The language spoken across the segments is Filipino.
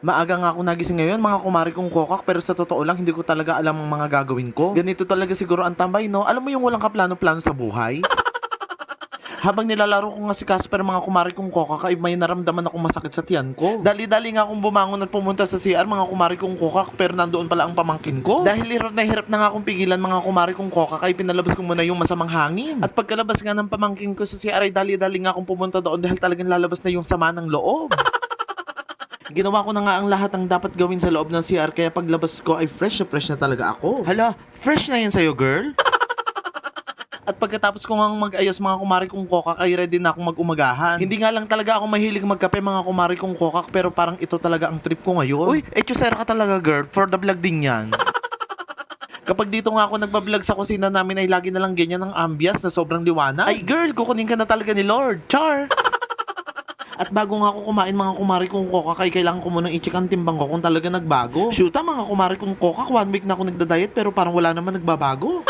Maaga nga ako nagising ngayon mga kumari kong kokak, pero sa totoo lang hindi ko talaga alam ang mga gagawin ko. Ganito talaga siguro ang tambay, no? Alam mo yung walang kaplano-plano sa buhay? Habang nilalaro ko nga si Casper mga kumari kong kokak ay may naramdaman akong masakit sa tiyan ko. Dali-dali nga akong bumangon at pumunta sa CR mga kumari kong kokak, pero nandoon pala ang pamangkin ko. Dahil hirap na nga akong pigilan mga kumari kong kokak ay pinalabas ko muna yung masamang hangin. At pagkalabas nga ng pamangkin ko sa CR ay dali-dali nga akong pumunta doon dahil talagang lalabas na yung sama ng loob. Ginawa ko na nga ang lahat ng dapat gawin sa loob ng CR, kaya paglabas ko ay fresh na talaga ako. Hala, fresh na yan sa'yo, girl? At pagkatapos ko nga mag-ayos mga kumari kong kokak ay ready na akong mag-umagahan. Hindi nga lang talaga ako mahilig magkape mga kumari kong kokak, pero parang ito talaga ang trip ko ngayon. Uy, etchosera ka talaga, girl. For the vlog din yan. Kapag dito nga ako nagbablog sa kusina namin ay lagi na lang ganyan ang ambience na sobrang liwanag. Ay girl, kukunin ka na talaga ni Lord. Char! At bago nga ako kumain mga kumari kong kokak ay kailangan ko munang i-check ang timbang ko kung talaga nagbago. Shoota mga kumari kong kokak, 1 week na ako nagda-diet pero parang wala naman nagbabago.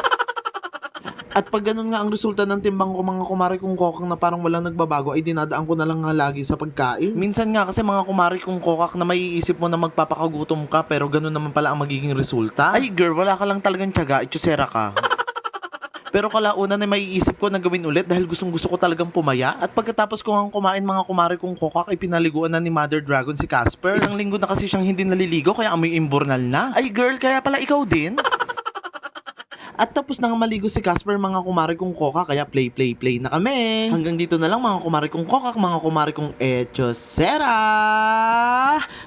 At pag ganun nga ang resulta ng timbang ko mga kumari kong kokak na parang walang nagbabago ay dinadaan ko na lang nga lagi sa pagkain. Minsan nga kasi mga kumari kong kokak na maiisip mo na magpapakagutom ka pero ganun naman pala ang magiging resulta. Ay girl, wala ka lang talagang tiyaga, itchosera ka. Pero kalaunan ay maiisip ko na gawin ulit dahil gustong-gusto ko talagang pumaya. At pagkatapos ko nga kumain mga kumari kong kokak ay pinaliguan na ni Mother Dragon si Casper. Isang linggo na kasi siyang hindi naliligo kaya amoy imbornal na. Ay girl, kaya pala ikaw din? At tapos na nga maligo si Casper mga kumari kong kokak, kaya play na kami. Hanggang dito na lang mga kumari kong kokak, mga kumari kong etchosera.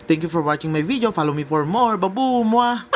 Thank you for watching my video. Follow me for more. Babu! Mwah!